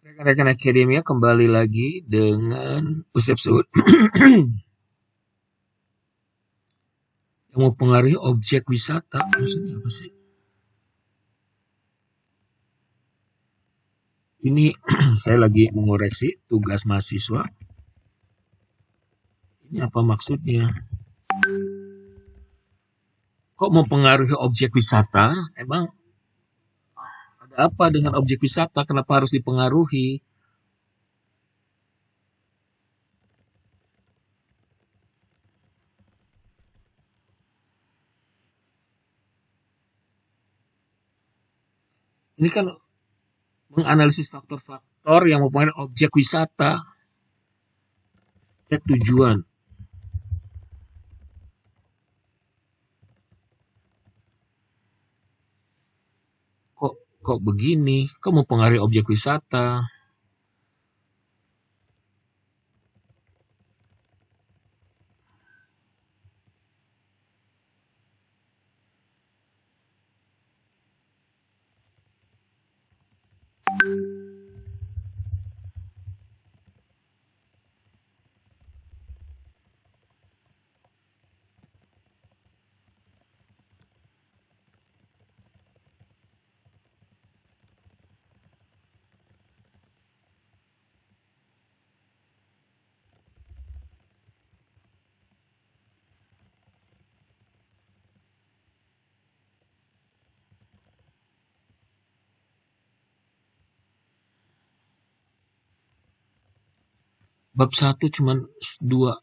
Rekan-rekan akademia kembali lagi dengan episode yang mempengaruhi objek wisata. Maksudnya apa sih? Ini saya lagi mengoreksi tugas mahasiswa. Ini apa maksudnya? Kok mempengaruhi objek wisata? Emang ada apa dengan objek wisata? Kenapa harus dipengaruhi? Ini kan menganalisis faktor-faktor yang mempengaruhi objek wisata. Cek tujuan. Kok kok begini? Kok mempengaruhi objek wisata? Bab satu cuman dua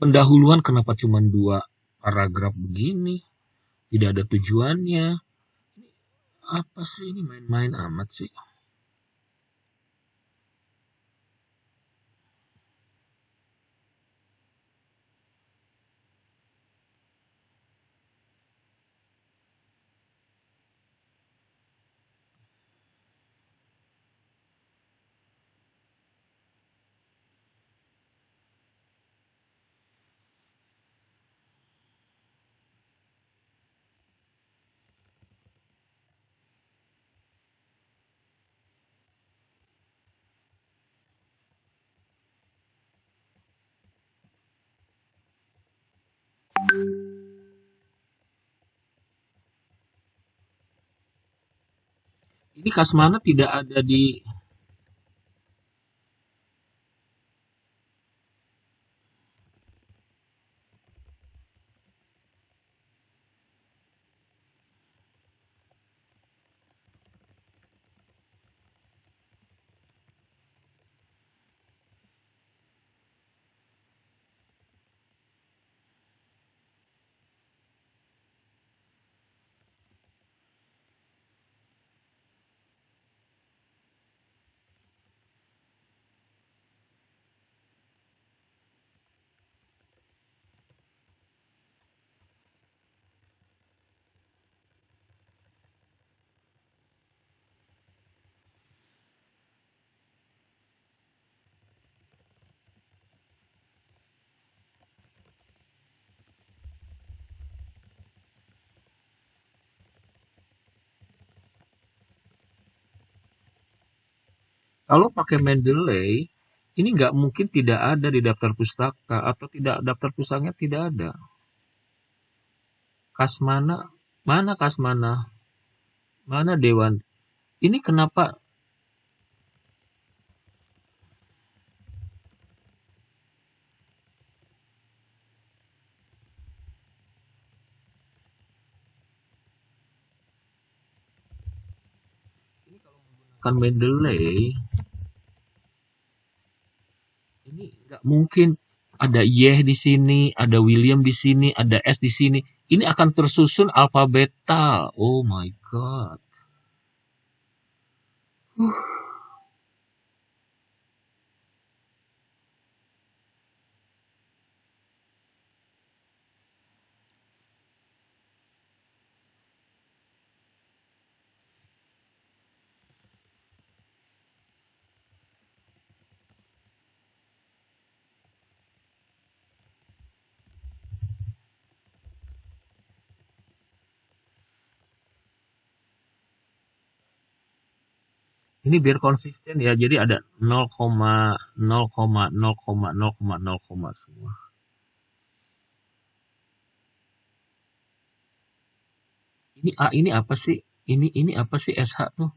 pendahuluan, kenapa cuma dua paragraf begini? Tidak ada tujuannya. Apa sih ini, main-main amat sih? Ini Kasmana tidak ada di. Kalau pakai Mendeley, ini nggak mungkin tidak ada di daftar pustaka, atau tidak, daftar pustakanya tidak ada. Kasmana, mana Kasmana? Mana Dewan? Ini kenapa? Ini kalau menggunakan Mendeley, ini nggak mungkin ada Y di sini, ada William di sini, ada S di sini. Ini akan tersusun alfabetal. Oh my god. Ini biar konsisten ya. Jadi ada 0,0,0,0,0,0 semua. Ini apa sih? Ini apa sih SH tuh?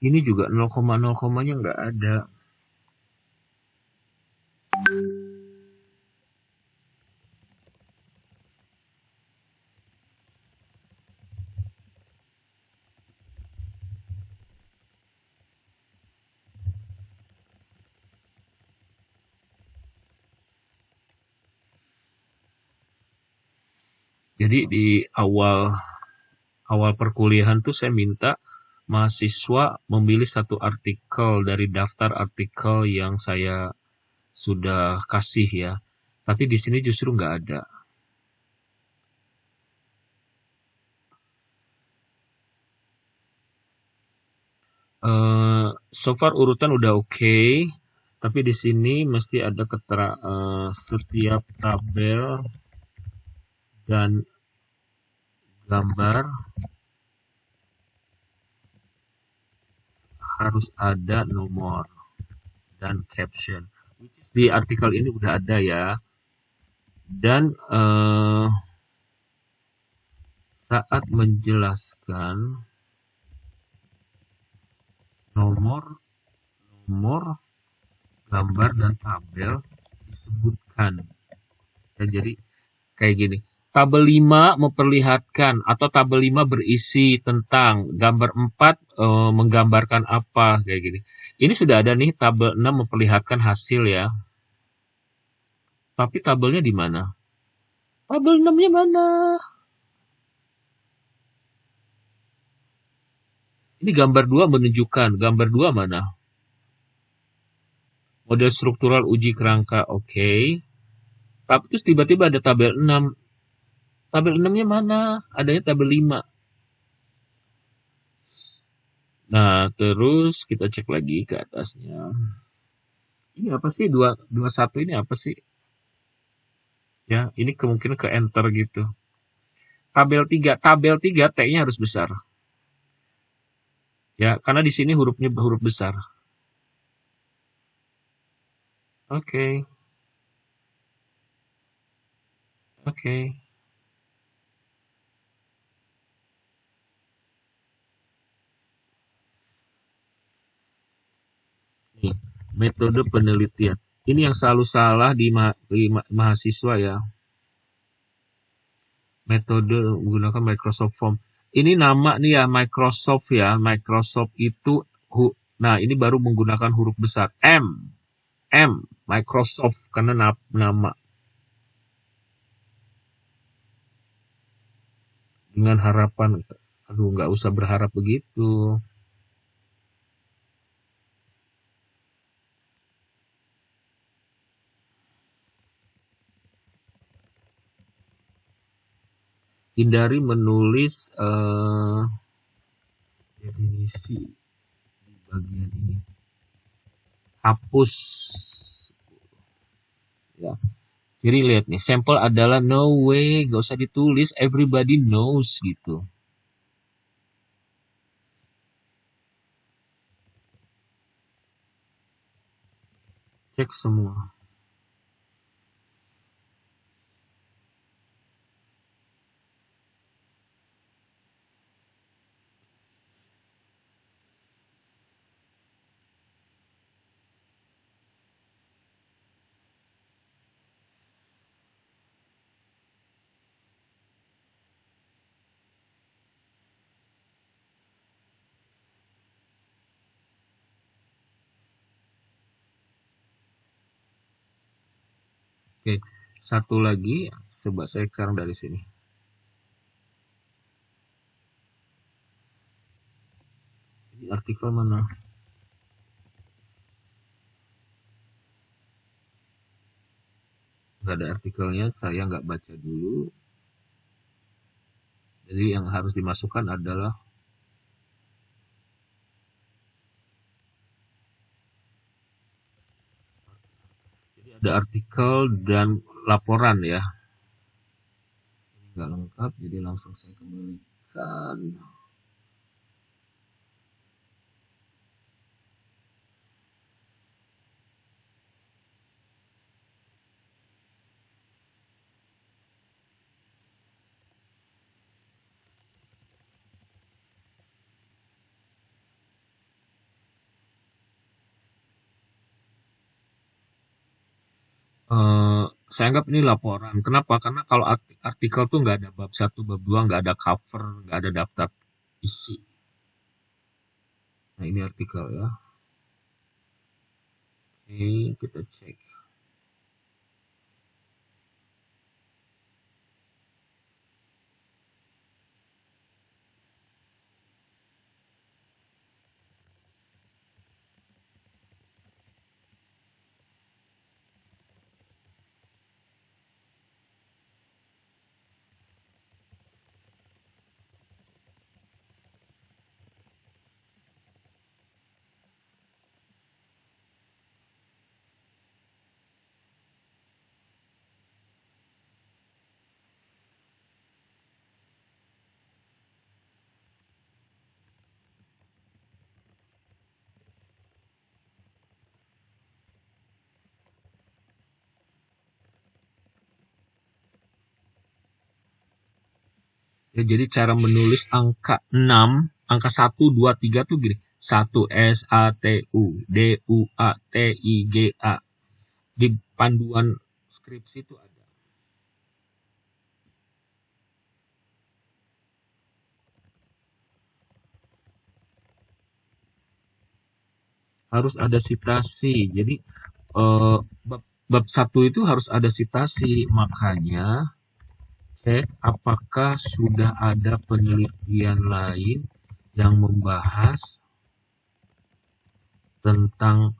Ini juga 0,0 nggak ada. Jadi di awal awal perkuliahan tuh saya minta mahasiswa memilih satu artikel dari daftar artikel yang saya sudah kasih ya. Tapi di sini justru nggak ada. So far urutan udah oke, tapi di sini mesti ada setiap tabel dan gambar harus ada nomor dan caption. Di artikel ini udah ada ya. Dan saat menjelaskan nomor, nomor, gambar dan tabel disebutkan. Ya, jadi kayak gini. Tabel 5 memperlihatkan atau tabel 5 berisi tentang gambar 4 menggambarkan apa kayak gini. Ini sudah ada nih tabel 6 memperlihatkan hasil ya. Tapi tabelnya di mana? Tabel 6-nya mana? Ini gambar 2 menunjukkan. Gambar 2 mana? Model struktural uji kerangka, oke. Tapi terus tiba-tiba ada tabel 6. Tabel 6-nya mana? Adanya tabel 5. Nah, terus kita cek lagi ke atasnya. Ini apa sih? 221 ini apa sih? Ya, ini kemungkinan ke enter gitu. Tabel 3 T-nya harus besar. Ya, karena di sini hurufnya huruf besar. Oke. Oke. Nih, metode penelitian. Ini yang selalu salah di mahasiswa ya. Metode menggunakan Microsoft Form. Ini nama nih ya Microsoft ya. Microsoft itu nah ini baru menggunakan huruf besar M Microsoft karena nama dengan harapan aduh nggak usah berharap begitu. Hindari menulis definisi di bagian ini. Hapus ya. Jadi lihat nih, sampel adalah no way, gak usah ditulis, everybody knows gitu. Cek semua. Oke, satu lagi, coba saya sekarang dari sini. Ini artikel mana? nggak ada artikelnya, saya nggak baca dulu. Jadi yang harus dimasukkan adalah ada artikel dan laporan ya. Ini nggak lengkap, jadi langsung saya kembalikan. Saya anggap ini laporan. Kenapa? Karena kalau artikel tuh nggak ada bab 1, bab 2, nggak ada cover, nggak ada daftar isi. Nah, ini artikel ya. Oke, kita cek. Ya, jadi cara menulis angka 6, angka 1, 2, 3 tuh gini. 1 SATU DUATIGA. Di panduan skripsi itu ada. Harus ada sitasi. Jadi bab 1 itu harus ada sitasi. Makanya cek apakah sudah ada penelitian lain yang membahas tentang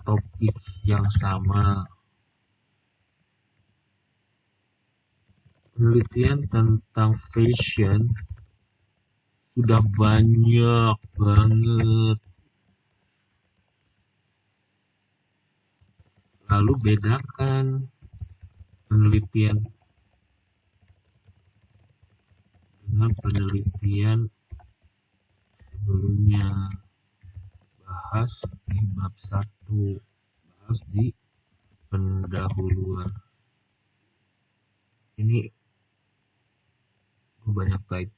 topik yang sama. Penelitian tentang fashion sudah banyak banget. Lalu bedakan penelitian dengan penelitian sebelumnya. Bahas di bab 1, bahas di pendahuluan. Ini banyak type.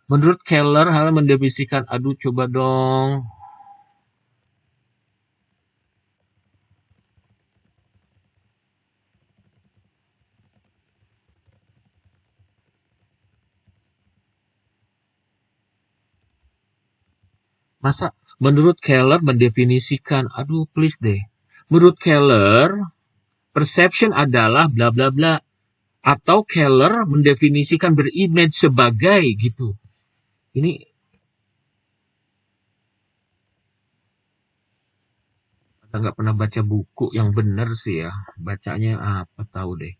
Menurut Keller, hal mendefinisikan, aduh coba dong. Masa menurut Keller mendefinisikan, aduh please deh. Menurut Keller, perception adalah bla bla bla. Atau Keller mendefinisikan berimage sebagai gitu. Ini nggak pernah baca buku yang benar sih ya. Bacanya apa tahu deh.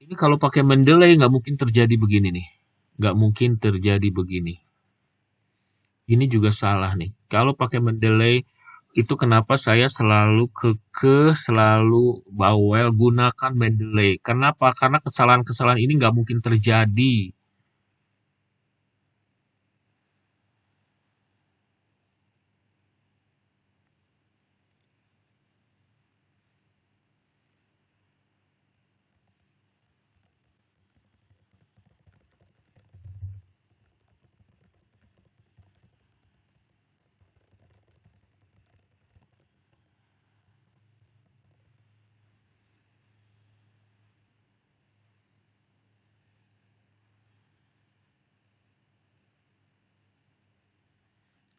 Ini kalau pakai Mendeley nggak mungkin terjadi begini nih. Nggak mungkin terjadi begini. Ini juga salah nih. Kalau pakai Mendeley, itu kenapa saya selalu selalu bawel gunakan Mendeley. Kenapa? Karena kesalahan-kesalahan ini nggak mungkin terjadi.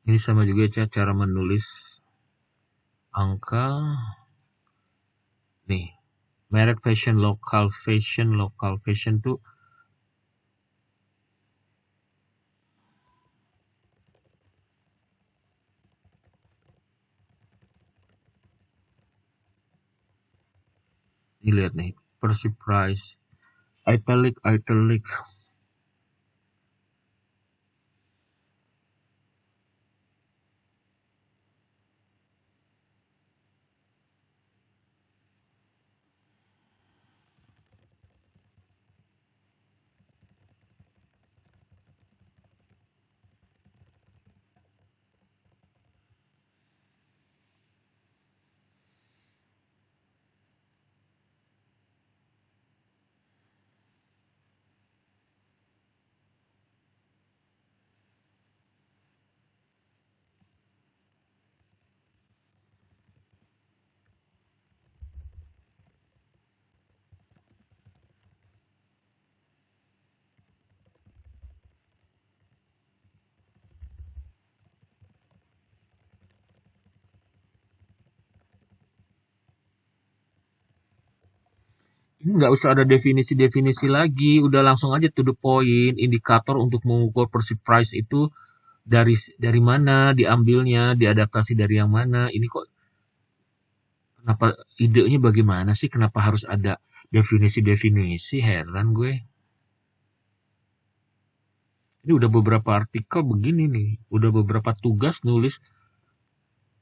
Ini sama juga ya cara menulis angka. Nih, merek fashion, lokal fashion tuh ini lihat nih, Percy Price, italic. Ini nggak usah ada definisi-definisi lagi, udah langsung aja to the point. Indikator untuk mengukur Percy Price itu dari mana diambilnya, diadaptasi dari yang mana. Ini kok kenapa idenya bagaimana sih? Kenapa harus ada definisi-definisi? Heran gue. Ini udah beberapa artikel begini nih, udah beberapa tugas nulis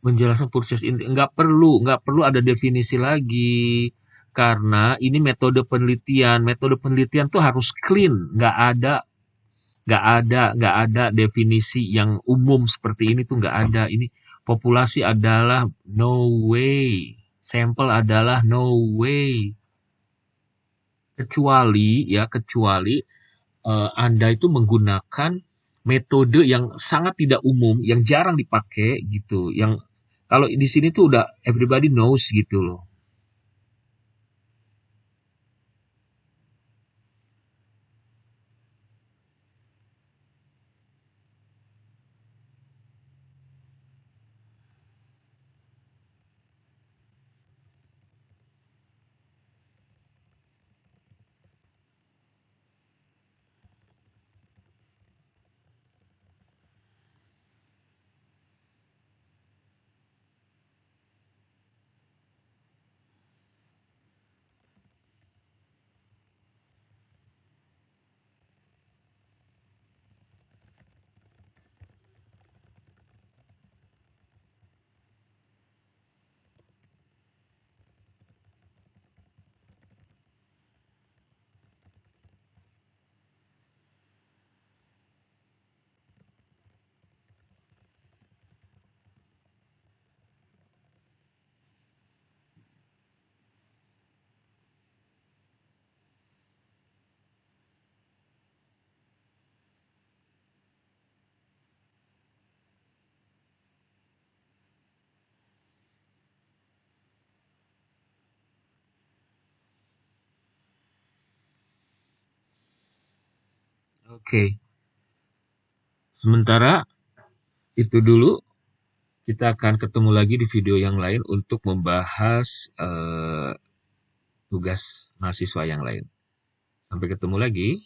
menjelaskan proses ini. Nggak perlu ada definisi lagi. Karena ini metode penelitian. Metode penelitian tuh harus clean, nggak ada definisi yang umum seperti ini tuh nggak ada. Ini populasi adalah no way, sampel adalah no way, kecuali Anda itu menggunakan metode yang sangat tidak umum, yang jarang dipakai gitu, yang kalau di sini tuh udah everybody knows gitu loh. Oke, sementara itu dulu. Kita akan ketemu lagi di video yang lain untuk membahas tugas mahasiswa yang lain. Sampai ketemu lagi.